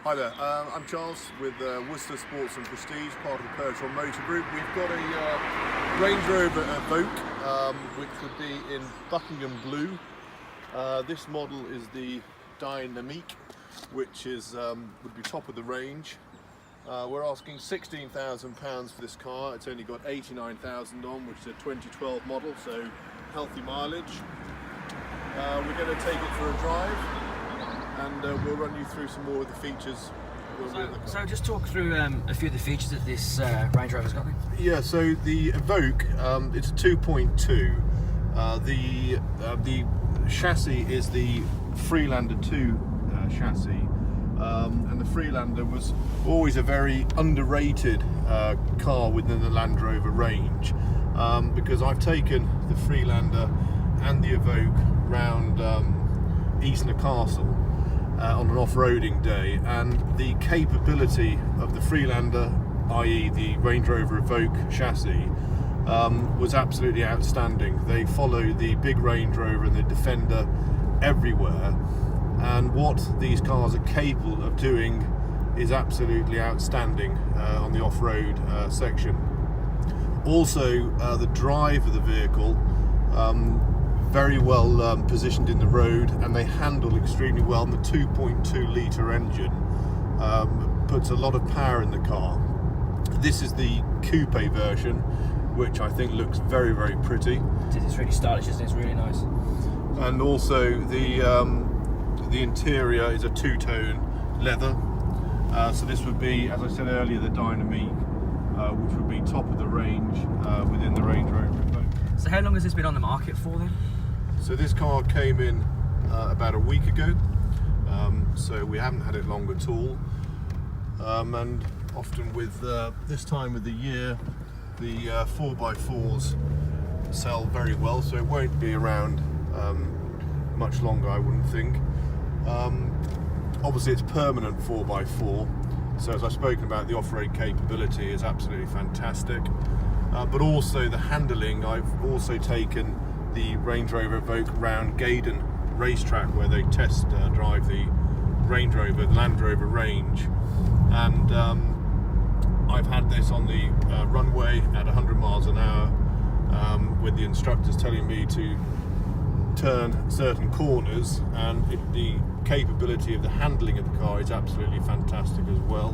Hi there, I'm Charles with Worcester Sports and Prestige, part of the Pershore Motor Group. We've got a Range Rover Evoque, which would be in Buckingham Blue. This model is the Dynamique, which is would be top of the range. We're asking £16,000 for this car. It's only got 89,000 on, which is a 2012 model, so healthy mileage. We're going to take it for a drive, and we'll run you through some more of the features. So just talk through a few of the features that this Range Rover's got then. Yeah, so the Evoque, it's a 2.2. The chassis is the Freelander 2 chassis, and the Freelander was always a very underrated car within the Land Rover range, because I've taken the Freelander and the Evoque round Eastnor Castle on an off-roading day, and the capability of the Freelander, i.e. the Range Rover Evoque chassis, was absolutely outstanding. They follow the big Range Rover and the Defender everywhere, and what these cars are capable of doing is absolutely outstanding on the off-road section. Also, the drive of the vehicle, very well positioned in the road, and they handle extremely well. And the 2.2 litre engine puts a lot of power in the car. This is the coupe version, which I think looks very, very pretty. It's really stylish, isn't it? It's really nice. And also the interior is a two-tone leather. So this would be, as I said earlier, the Dynamique, which would be top of the range within the Range Rover Evoque. So how long has this been on the market for then? So this car came in about a week ago, so we haven't had it long at all. And often with this time of the year, the 4x4s sell very well, so it won't be around much longer, I wouldn't think. Obviously it's permanent 4x4, so as I've spoken about, the off-road capability is absolutely fantastic. But also the handling, I've also taken the Range Rover Evoque round Gaydon racetrack, where they test drive the Range Rover, the Land Rover range, and I've had this on the runway at 100 miles an hour, with the instructors telling me to turn certain corners, and the capability of the handling of the car is absolutely fantastic as well.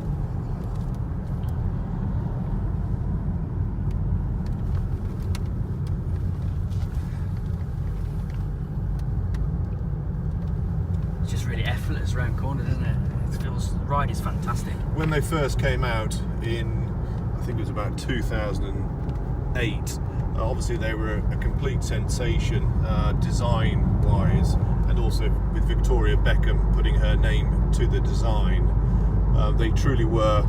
It's just really effortless around corners, isn't it? It feels, the ride is fantastic. When they first came out in, I think it was about 2008, obviously they were a complete sensation design-wise, and also with Victoria Beckham putting her name to the design. They truly were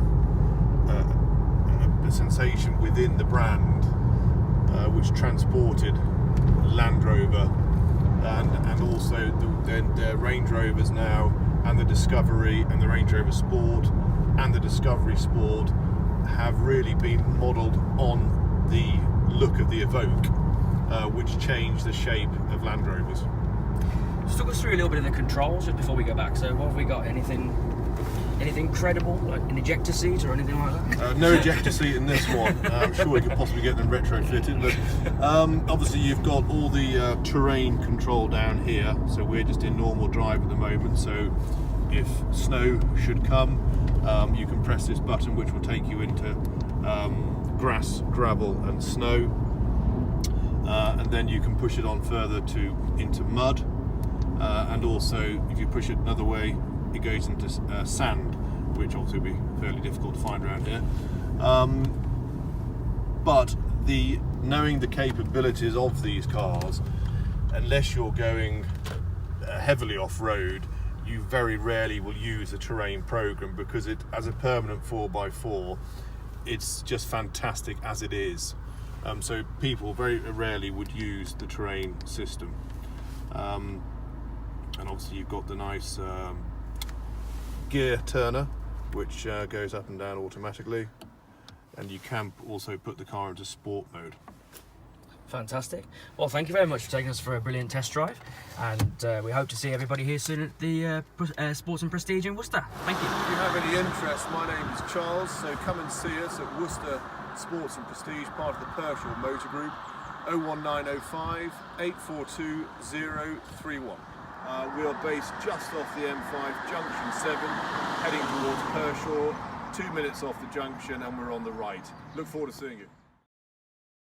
a sensation within the brand, which transported Land Rover, and also the Range Rovers now, and the Discovery and the Range Rover Sport and the Discovery Sport have really been modelled on the look of the Evoque, which changed the shape of Land Rovers. Just talk us through a little bit of the controls just before we go back. So what have we got? Anything credible, like an ejector seat or anything like that? No ejector seat in this one. I'm sure we could possibly get them retrofitted, but obviously you've got all the terrain control down here, so we're just in normal drive at the moment. So if snow should come, you can press this button, which will take you into grass, gravel and snow, and then you can push it on further into mud, and also if you push it another way, it goes into sand, which obviously will be fairly difficult to find around here. But knowing the capabilities of these cars, unless you're going heavily off-road, you very rarely will use the terrain program, because it, as a permanent 4x4, it's just fantastic as it is. So people very rarely would use the terrain system. And obviously you've got the nice gear turner, which goes up and down automatically, and you can also put the car into sport mode. Fantastic. Well, thank you very much for taking us for a brilliant test drive, and we hope to see everybody here soon at the Sports and Prestige in Worcester. Thank you. If you have any interest, my name is Charles, so come and see us at Worcester Sports and Prestige, part of the Pershore Motor Group. 01905 842 031. We are based just off the M5, Junction 7, heading towards Pershore, 2 minutes off the junction, and we're on the right. Look forward to seeing you.